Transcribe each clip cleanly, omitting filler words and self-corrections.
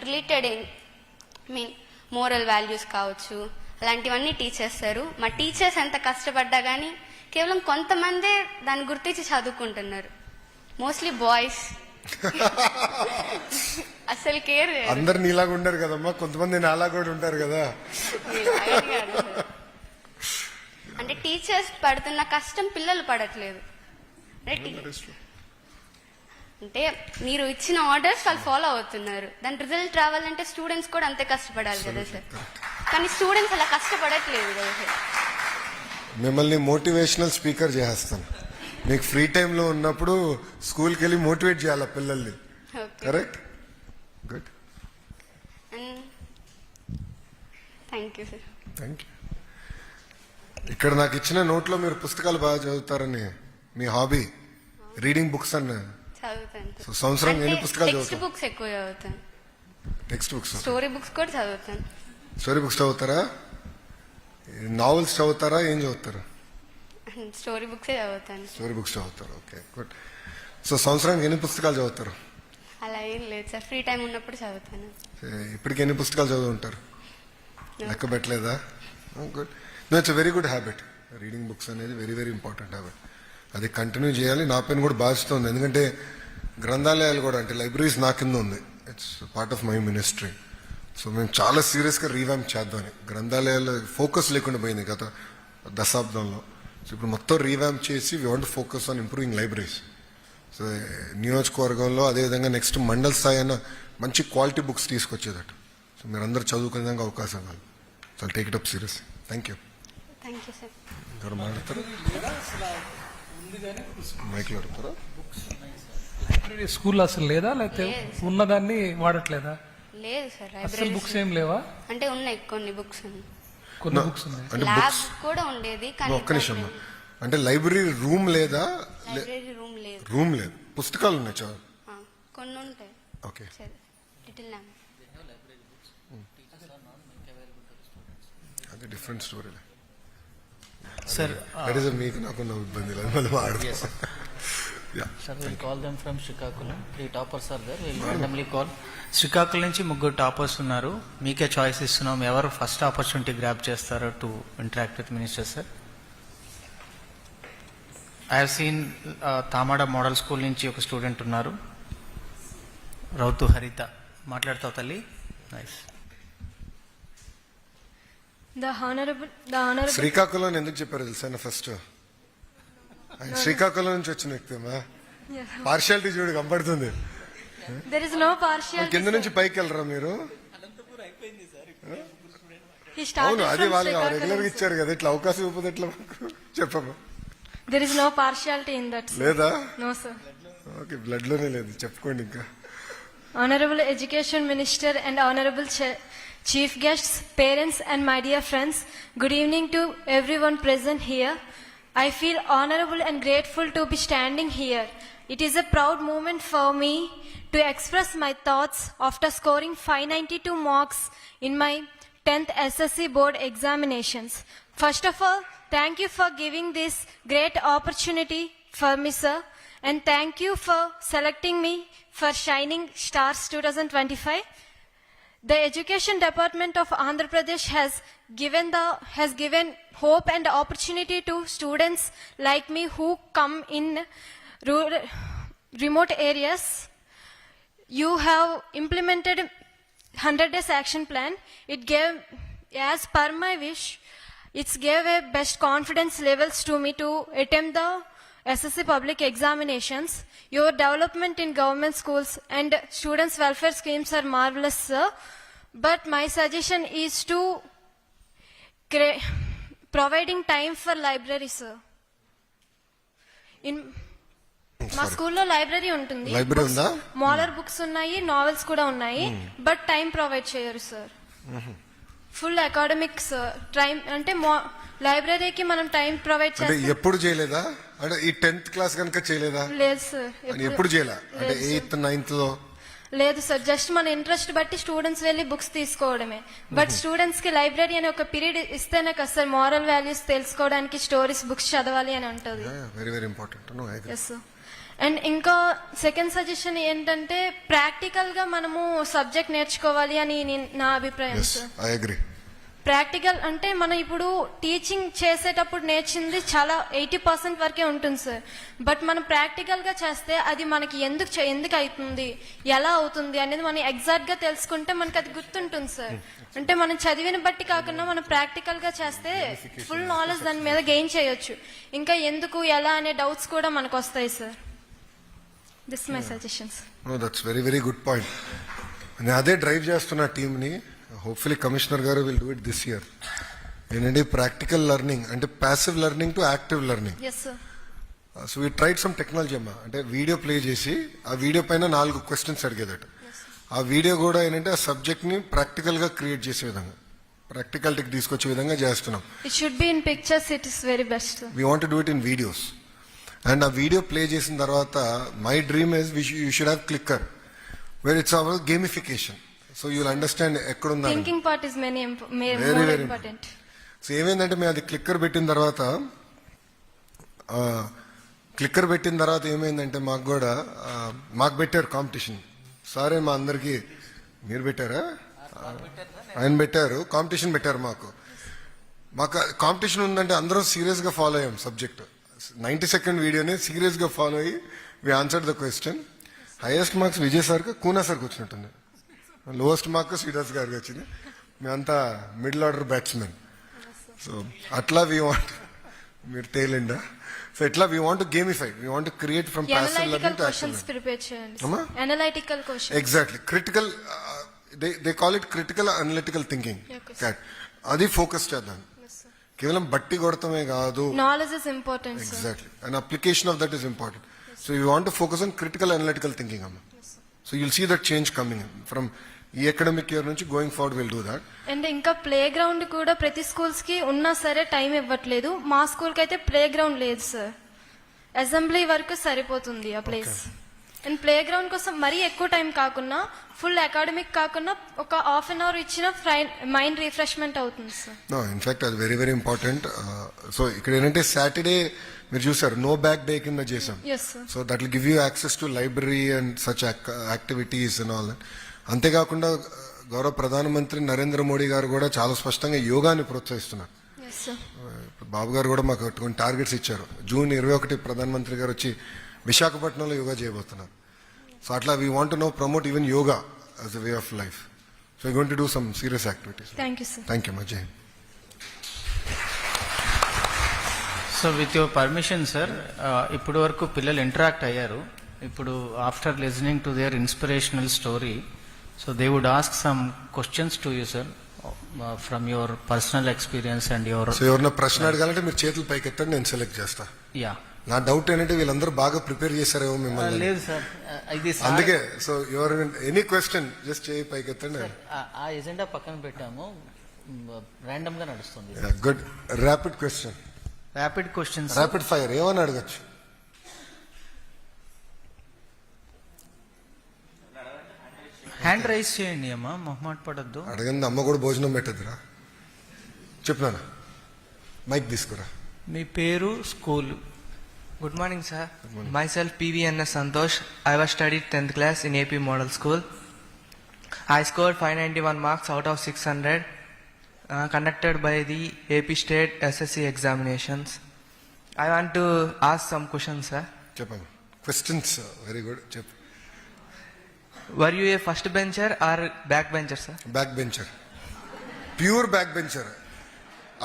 Related moral values కావచ్చు, అలాంటివన్నీ teach చేస్తారు. మా టీచర్స్ ఎంత కష్టపడ్డా కానీ కేవలం కొంతమందే దాన్ని గుర్తించి చదువుకుంటున్నారు. మోస్ట్లీ బాయ్స్ అసలు కేర్. అందరు నీలాగా ఉండరు కదమ్మా, కొంతమంది నాలా కూడా ఉంటారు కదా. అంటే టీచర్స్ పడుతున్న కష్టం పిల్లలు పడట్లేదు. అంటే మీరు ఇచ్చిన ఆర్డర్స్ వాళ్ళు ఫాలో అవుతున్నారు, దాని రిజల్ట్ రావాలంటే స్టూడెంట్స్ కూడా అంతే కష్టపడాలి కదా సార్. కానీ స్టూడెంట్స్ అలా కష్టపడట్లేదు కదా సార్. మిమ్మల్ని మోటివేషనల్ స్పీకర్ చేస్తాను. మీకు ఫ్రీ టైంలో ఉన్నప్పుడు స్కూల్కి వెళ్ళి మోటివేట్ చేయాలి పిల్లల్ని. Correct? Good. Thank you sir. Thank you. ఇక్కడ నాకు ఇచ్చిన నోట్లో మీరు పుస్తకాలు బాగా చదువుతారని, మీ హాబీ రీడింగ్ బుక్స్ అన్న చదువుతాను. సో సంవత్సరం ఎన్ని పుస్తకాలు టెక్స్ట్ చదువుతారు? బుక్స్ ఎక్కువ చదువుతాను. టెక్స్ట్ బుక్స్, స్టోరీ బుక్స్ కూడా చదువుతాను. స్టోరీ బుక్స్ చదువుతారా? నావెల్స్ చదువుతారా? ఏం చదువుతారు? స్టోరీ బుక్సే చదువుతాను. స్టోరీ బుక్స్ చదువుతారు. Okay, good. సో సంవత్సరానికి ఎన్ని పుస్తకాలు చదువుతారు? అలా ఏం లేదు సార్, ఫ్రీ టైం ఉన్నప్పుడు చదువుతాను. ఇప్పటికి ఎన్ని పుస్తకాలు చదువు ఉంటారు? లెక్క పెట్టలేదా? Good. No, it's very good habit. Reading books అనేది వెరీ వెరీ ఇంపార్టెంట్ హ్యాబిట్. అది కంటిన్యూ చేయాలి. నా పైన కూడా బాధిస్తుంది, ఎందుకంటే గ్రంథాలయాలు కూడా అంటే లైబ్రరీస్ నా కింద ఉంది. It's part of my ministry. So మేము చాలా సీరియస్గా రీవ్యాంప్ చేద్దామని. గ్రంథాలయాల్లో ఫోకస్ లేకుండా పోయింది గత దశాబ్దంలో. సో ఇప్పుడు మొత్తం రీవ్యాంప్ చేసి we want focus on improving libraries. So నియోజకవర్గంలో అదేవిధంగా నెక్స్ట్ మండల స్థాయి అయినా మంచి క్వాలిటీ బుక్స్ తీసుకొచ్చేదట. సో మీరు అందరూ చదువుకునే విధంగా అవకాశం కాదు. So take it up serious. Thank you. Thank you sir. ఎవరు మాట్లాడతారు? మైక్లో అడుగుతారా? లైబ్రరీ స్కూల్ అసలు లేదా, లేకపోతే ఉన్నదాన్ని వాడట్లేదా? లేదు సార్, అసలు బుక్స్ ఏం లేవా? అంటే ఉన్నాయి కొన్ని బుక్స్, కొన్ని బుక్స్ ఉన్నాయి. అంటే ల్యాబ్ బుక్స్ కూడా ఉండేది కానీ ఒక్క నిమిషం. అంటే లైబ్రరీ రూమ్ లేదా? లైబ్రరీ రూమ్ లేదు. రూమ్ లేదు, పుస్తకాలు ఉన్నాయి చాలా. కొన్ని ఉంటాయి. Okay, little lamp. అది different story. Sir, that is మీకు నాకున్న ఇబ్బంది లేదు, మళ్ళీ వాడు. sir, we'll call them from Srikakulam. 3 toppers are there. We'll randomly call. Srikakulam నుంచి 3 టాపర్స్ ఉన్నారు. మీకే చాయిస్ ఇస్తున్నాం, ఎవరు ఫస్ట్ ఆపర్చునిటీ గ్రాప్ చేస్తారో to interact with minister. Sir, I have seen Tamada model school నుంచి ఒక స్టూడెంట్ ఉన్నారు, రౌతు హరిత. మాట్లాడతావు తల్లి? నైస్. The honorable శ్రీకాకుళం ఎందుకు చెప్పారు తెలుసా? ఫస్ట్ శ్రీకాకుళం నుంచి వచ్చిన వ్యక్తిమా, పార్షియాలిటీ చూడు కనపడుతుంది. there is no partiality. కింద నుంచి పైకి వెళ్ళరా మీరు? He started అవును, అది from వాళ్ళు Srikakulam, రెగ్యులర్ గా sir. ఇచ్చారు కదా, ఇట్లా అవకాశం ఇవ్వదు ఎట్లా మాకు చెప్పమ్మా. There is no partiality in that, sir. లేదా? No, sir. ఓకే, బ్లడ్ లోనే లేదు. చెప్పుకోండి ఇంకా. Honorable Education Minister and Honorable Chief Guests, parents and my dear friends, good evening to everyone present here. I feel honorable and grateful to be standing here. It is a proud moment for me to express my thoughts after scoring 592 marks in my 10th SSC board examinations. First of all, thank you for giving this great opportunity for me, sir, and thank you for selecting me for Shining Stars 2025. The Education Department of Andhra Pradesh has given hope and opportunity to students like me who come in remote areas. You have implemented 100 days action plan. It gave, as per my wish, it gave a best confidence levels to me to attempt the SSC public examinations. Your development in government schools and students welfare schemes are marvelous, sir. But my suggestion is to providing time for library, sir. In మా స్కూల్లో library ఉంటుంది. Library ఉందా? Model books ఉన్నాయి, novels కూడా ఉన్నాయి, but time provide చేయరు sir. Full academics time అంటే లైబ్రరీకి మనం టైం ప్రొవైడ్ అంటే చేస్తాం. ఎప్పుడు చేయలేదా? అంటే ఈ 10th క్లాస్ కనుక చేయలేదా? లేదు సార్, ఎప్పుడు చేయలే. అంటే 8th 9th లో లేదు సార్. జస్ట్ మన ఇంట్రెస్ట్ బట్టి స్టూడెంట్స్ వెళ్ళి బుక్స్ తీసుకోవడమే. బట్ స్టూడెంట్స్ కి లైబ్రరీ అనే ఒక పీరియడ్ ఇస్తేనే కదా సార్ మోరల్ వాల్యూస్ తెలుసుకోవడానికి, స్టోరీస్ బుక్స్ చదవాలి అని ఉంటుంది. Very very important. Yes sir. And ఇంకా సెకండ్ సజెషన్ ఏంటంటే ప్రాక్టికల్ గా మనము సబ్జెక్ట్ నేర్చుకోవాలి అని నా అభిప్రాయం yes sir. I agree. Practical అంటే మనం ఇప్పుడు టీచింగ్ చేసేటప్పుడు నేర్చింది చాలా 80% వరకే ఉంటుంది సార్. బట్ మనం ప్రాక్టికల్ గా చేస్తే అది మనకి ఎందుకు అవుతుంది, ఎలా అవుతుంది అనేది మనం ఎగ్జాక్ట్ గా తెలుసుకుంటే మనకి అది గుర్తుంటుంది సార్. అంటే మనం చదివిన బట్టి కాకుండా మనం ప్రాక్టికల్ గా చేస్తే ఫుల్ నాలెడ్జ్ దాని మీద గెయిన్ చేయొచ్చు. ఇంకా ఎందుకు ఎలా అనే డౌట్స్ కూడా మనకు వస్తాయి sir. This my suggestions. No that's very very good point. నేను అదే డ్రైవ్ చేస్తున్న టీంని. హోప్ఫుల్లీ కమిషనర్ గారు will do it this year. ఏంటంటే ప్రాక్టికల్ లెర్నింగ్ అంటే passive learning to active learning. Yes sir. So we tried some technology అమ్మా. అంటే video play చేసి ఆ వీడియో పైన 4 క్వశ్చన్స్ అడిగేదట. ఆ వీడియో కూడా ఏంటంటే ఆ సబ్జెక్ట్ ని ప్రాక్టికల్ గా క్రియేట్ చేసే విధంగా, ప్రాక్టికాలిటీకి తీసుకొచ్చే విధంగా చేస్తున్నాం. It should be in pictures. It is very best. We want do it in videos. And ఆ వీడియో ప్లే చేసిన తర్వాత my dream is you should have clicker where it's our gamification. So you'll understand ఎక్కడుందా. Thinking part is very more very important. So ఏమైందంటే మేము అది clicker పెట్టిన తర్వాత ఏమైందంటే మాకు పెట్టారు కాంపిటీషన్. సారే మా అందరికి మీరు పెట్టారా? ఆయన పెట్టారు, కాంపిటీషన్ పెట్టారు. మాకు కాంపిటీషన్ ఉందంటే అందరం సీరియస్ గా ఫాలో అయ్యాం సబ్జెక్ట్. 90 సెకండ్ వీడియోని సీరియస్ గా ఫాలో అయ్యి we answered the question. Highest marks Vijay సార్కి కూనా సార్కి వచ్చినట్టుంది. లోయెస్ట్ మార్క్స్ శ్రీదాస్ గారికి వచ్చింది. మేమంతా మిడిల్ ఆర్డర్ బ్యాట్స్మెన్. సో అట్లా వీ వాంట్, మీరు తేలిండా? సో ఇట్లా we want గేమిఫై, we want create from passive learning to active learning. Prepare చేయండి. అమ్మా? Analytical questions. Exactly. Critical, they call it critical analytical thinking. Okay. అది focus చేద్దాం. కేవలం బట్టి కొడతామే కాదు. Knowledge is important, sir. Exactly. An application of that is important. So you want to focus on critical analytical thinking, Amma. So you'll see that change coming in from ఈ academic year నుంచి going forward we'll do that. And ఇంకా play ground కూడా ప్రతి schools కి ఉన్నా సరే time ఇవ్వట్లేదు. మా స్కూల్ కి అయితే ప్లే గ్రౌండ్ లేదు సార్. అసెంబ్లీ వరకు సరిపోతుంది ఆ ప్లేస్. అండ్ ప్లే గ్రౌండ్ కోసం మరీ ఎక్కువ టైం కాకుండా, ఫుల్ అకాడమిక్ కాకుండా ఒక హాఫ్ అన్ అవర్ ఇచ్చిన మైండ్ రిఫ్రెష్మెంట్ అవుతుంది సార్. No, in fact అది వెరీ వెరీ ఇంపార్టెంట్. సో ఇక్కడ ఏంటంటే సాటర్డే మీరు చూసారు నో బ్యాక్ డే కింద చేసాం. Yes sir. So that will give you access to library and such activities and all that. అంతేకాకుండా గౌరవ ప్రధానమంత్రి నరేంద్ర మోడీ గారు కూడా చాలా స్పష్టంగా యోగాని ప్రోత్సహిస్తున్నారు. Yes sir. బాబు గారు కూడా మాకు కొన్ని టార్గెట్స్ ఇచ్చారు. జూన్ 21 ప్రధానమంత్రి గారు వచ్చి విశాఖపట్నంలో యోగా చేయబోతున్నారు. సో అట్లా we want to know promote even yoga as a way of life. So you going to do some serious activities. Thank you sir. Thank you much. So with your permission sir, ఇప్పటి వరకు పిల్లలు interact అయ్యారు. ఇప్పుడు after listening to their inspirational story, so they would ask some questions to you sir from your personal experience and your. సో ఎవరన్నా ప్రశ్న అడగాలంటే మీరు చేతులు పైకి ఎత్తండి, నేను సెలెక్ట్ చేస్తా. యా, నా డౌట్ ఏంటంటే వీళ్ళందరూ బాగా ప్రిపేర్ చేశారేమో మిమ్మల్ని. లేదు సార్, ఇది అందుకే. So your any question just చేయి పైకి ఎత్తండి. ఆ ఎజెండా పక్కన పెట్టాము, ర్యాండమ్ గా నడుస్తుంది. Good. Rapid question, rapid questions, rapid fire ఏమని అడగచ్చు. హ్యాండ్ రైజ్ చేయండి అమ్మా, మొహమాట పడద్దు. అడగండి, అమ్మ కూడా భోజనం పెట్టదురా. చెప్తున్నాను, మైక్ తీసుకురా. మీ పేరు, school. Good morning, sir. Myself PVNS Santosh. I was studied 10th class in AP Model School. I scored 591 marks out of 600 conducted by the AP State SSC examinations. I want to ask some questions, sir. చెప్పండి. Questions very good. చెప్పు. Were you a first bencher or back bencher, sir? Back bencher, pure back bencher.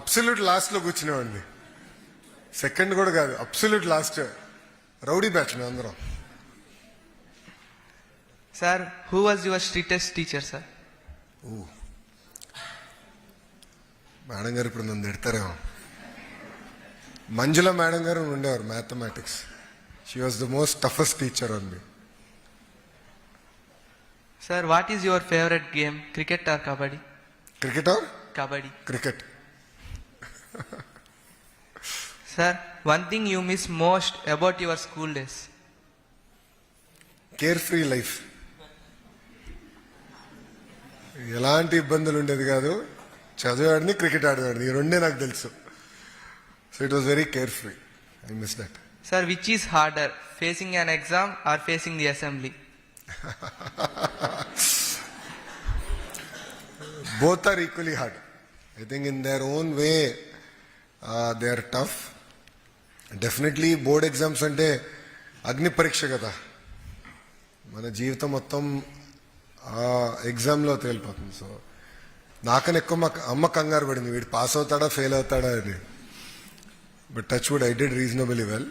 Absolute last లో కూర్చునేవాడిని. Second కూడా కాదు, absolute last. Rowdy batch మేము అందరం. Sir, who was your strictest teacher, sir? Madam గారు ఇప్పుడు నన్ను తిడతారేమో. మంజుల madam గారు ఉండేవారు, mathematics. She was the most toughest teacher on me. Sir, what is your favorite game? Cricket or kabaddi? Cricket or Kabaddi. Cricket. Sir, one thing you miss most about your school days? Care free life. ఎలాంటి ఇబ్బందులు ఉండేది కాదు. చదివాడిని, cricket ఆడేవాడిని, ఈ రెండే నాకు తెలుసు. So it was very care free. I miss that. Sir, which is harder, facing an exam or facing the assembly? Both are equally hard. I think in their own way, they are tough. Definitely board exams అంటే అగ్ని పరీక్ష కదా, మన జీవితం మొత్తం ఆ ఎగ్జామ్లో తేలిపోతుంది. సో నాకన్నా ఎక్కువ మా అమ్మ కంగారు పడింది, వీడు పాస్ అవుతాడా ఫెయిల్ అవుతాడా అని. But touch wood I did reasonably well.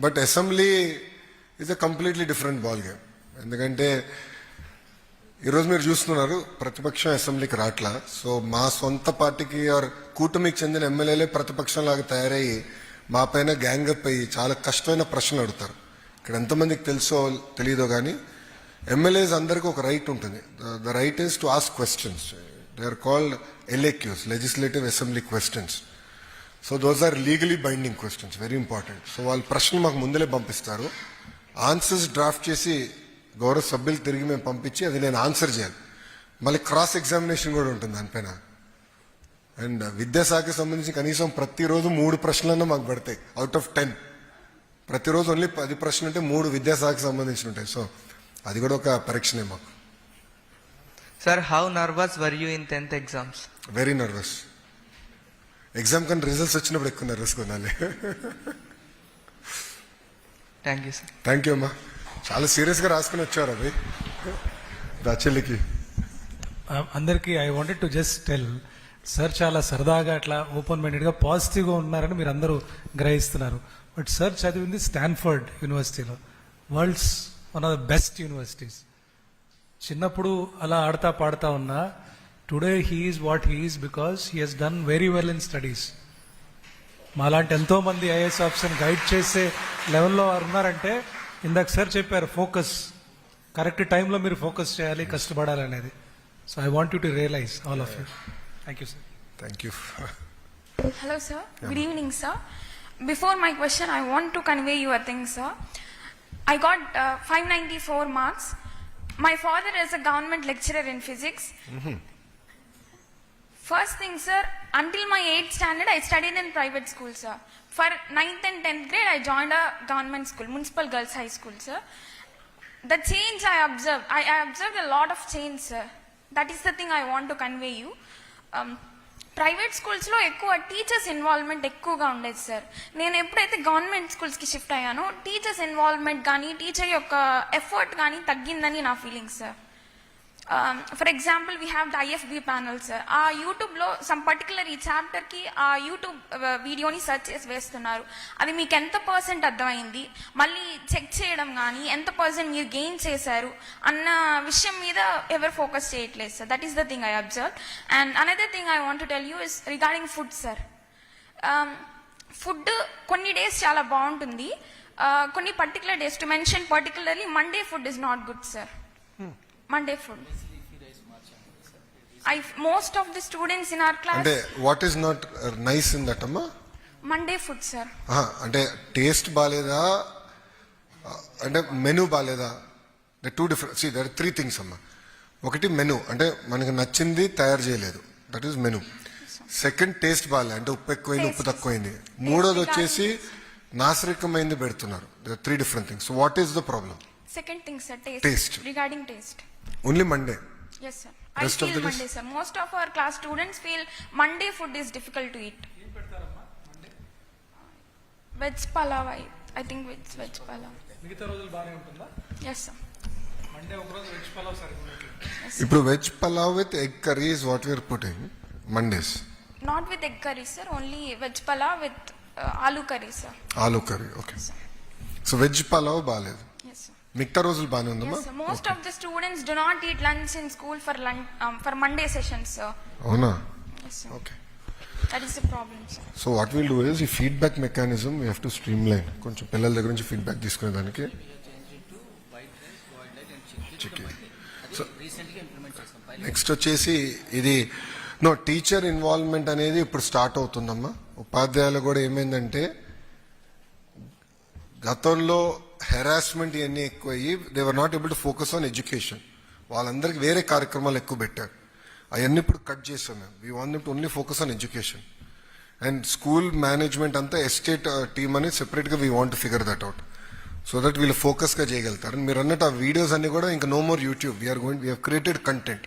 But assembly is a completely different ball game. ఎందుకంటే ఈరోజు మీరు చూస్తున్నారు ప్రతిపక్షం అసెంబ్లీకి రాట్లా. సో మా సొంత పార్టీకి ఆర్ కూటమికి చెందిన ఎమ్మెల్యేలే ప్రతిపక్షంలాగా తయారయ్యి మా పైన గ్యాంగప్ అయ్యి చాలా కష్టమైన ప్రశ్నలు అడుగుతారు. ఇక్కడ ఎంతమందికి తెలుసో తెలియదో కానీ ఎమ్మెల్యేస్ అందరికీ ఒక రైట్ ఉంటుంది. The right is to ask questions. They are called LAQs, legislative assembly questions. So those are legally binding questions, very important. So వాళ్ళ ప్రశ్నలు మాకు ముందలే పంపిస్తారు. ఆన్సర్స్ డ్రాఫ్ట్ చేసి గౌరవ సభ్యులు తిరిగి మేము పంపించి అది నేను ఆన్సర్ చేయాలి. మళ్ళీ క్రాస్ ఎగ్జామినేషన్ కూడా ఉంటుంది దానిపైన. అండ్ విద్యాశాఖకి సంబంధించి కనీసం ప్రతిరోజు 3 ప్రశ్నలన్నా మాకు పడతాయి అవుట్ ఆఫ్ 10. ప్రతిరోజు ఓన్లీ 10 ప్రశ్నలు అంటే 3 విద్యాశాఖకి సంబంధించి ఉంటాయి. సో అది కూడా ఒక పరీక్షనే మాకు. Sir, how nervous were you in 10th exams? Very nervous. Exam కానీ రిజల్ట్స్ వచ్చినప్పుడు ఎక్కువ నర్వస్ కొనాలి. Thank you, sir. Thank you అమ్మా. చాలా సీరియస్గా రాసుకుని వచ్చారు అవి దాచెల్లికి. అందరికీ I wanted to just tell, sir చాలా సరదాగా అట్లా ఓపెన్ మైండెడ్గా పాజిటివ్గా ఉన్నారని మీరు అందరూ గ్రహిస్తున్నారు. బట్ సార్ చదివింది స్టాన్ఫర్డ్ యూనివర్సిటీలో, world's one of the best universities. చిన్నప్పుడు అలా ఆడతా పాడుతా ఉన్నా today he's what he's because he has done very well in studies. మాలాంటి ఎంతో మంది ఐఏఎస్ ఆఫీసర్ని గైడ్ చేసే లెవెల్లో ఉన్నారంటే ఇందాక సార్ చెప్పారు, ఫోకస్ కరెక్ట్ టైంలో మీరు ఫోకస్ చేయాలి, కష్టపడాలి అనేది. So I want you to realise all of you. Thank you sir. Thank you. Hello, sir. Good evening, sir. Before my question, I want to convey you a thing, sir. I got 594 marks. My father is a government lecturer in physics. First thing, sir, until my 8th standard, I studied in private school, sir. For 9th and 10th grade, I joined a government school, Municipal Girls High School, sir. The change I observed, I observed a lot of change, sir. That is the thing I want to convey you. Private స్కూల్స్లో ఎక్కువ teachers involvement ఎక్కువగా ఉండేది sir. నేను ఎప్పుడైతే government స్కూల్స్కి shift అయ్యానో teachers involvement కానీ teacher యొక్క effort కానీ తగ్గిందని నా feeling sir. For example we have the IFB panel sir. ఆ యూట్యూబ్లో సమ్ పర్టికులర్ ఈ చాప్టర్కి ఆ యూట్యూబ్ వీడియోని సెర్చ్ చేసి వేస్తున్నారు. అది మీకు ఎంత % అర్థమైంది, మళ్ళీ చెక్ చేయడం కానీ ఎంత % మీరు గెయిన్ చేశారు అన్న విషయం మీద ఎవరు ఫోకస్ చేయట్లేదు sir. That is the thing I observe. And another thing I want to tell you is regarding food sir. Food కొన్ని డేస్ చాలా బాగుంటుంది, కొన్ని particular days, to mention particularly Monday food is not good sir. Monday food. Most of the students in our class. అంటే what is not nice in that అమ్మా? Monday food, sir. అంటే taste బాగాలేదా అంటే menu బాగాలేదా? The two different. See there 3 things అమ్మా. ఒకటి menu, అంటే మనకు నచ్చింది తయారు చేయలేదు, that is menu. Second taste బాగాలే, అంటే ఉప్పు ఎక్కువైంది ఉప్పు తక్కువైంది. మూడోది వచ్చేసి నాసిరకమైంది పెడుతున్నారు. There 3 different things. So what is the problem? Second thing, sir, Taste. Regarding taste. Only Monday? Yes, sir. Rest I of feel the days? Monday, sir. Most of our class students feel Monday food is difficult to eat. Veg palav, I think veg palav. మిగతా రోజులు బాగానే ఉంటుందా? Yes, sir. Monday ఒకరోజు veg pulao సరిగ్గా. ఇప్పుడు veg pulao with egg curry is what we are putting Mondays. Not with egg curry, sir. Only veg palav with aloo curry, sir. Aloo curry, okay. So veg pulao బాగాలేదు, Yes, sir. మిగతా రోజులు బాగానే ఉందమ్మా? Yes, sir. Most of the students do not eat lunch in school for for Monday sessions, sir. అవునా? Yes, sir. Okay. That is the problem, sir. So what will do is ఈ feedback mechanism we have to streamline. కొంచెం పిల్లల దగ్గర నుంచి feedback తీసుకునే దానికి so next వచ్చేసి ఇది టీచర్ ఇన్వాల్వ్మెంట్ అనేది ఇప్పుడు స్టార్ట్ అవుతుందమ్మా. ఉపాధ్యాయులు కూడా ఏమైందంటే గతంలో హెరాస్మెంట్ ఇవన్నీ ఎక్కువయ్యి they were not able to focus on education. వాళ్ళందరికీ వేరే కార్యక్రమాలు ఎక్కువ పెట్టారు. అవన్నీ ఇప్పుడు కట్ చేస్తాం మేము. We want them to only focus on education. And school management అంతా ఎస్టేట్ టీమ్ అని సెపరేట్గా we want figure that out so that వీళ్ళు ఫోకస్గా చేయగలుగుతారు. మీరు అన్నట్టు ఆ వీడియోస్ అన్ని కూడా ఇంకా no more YouTube, we are created content.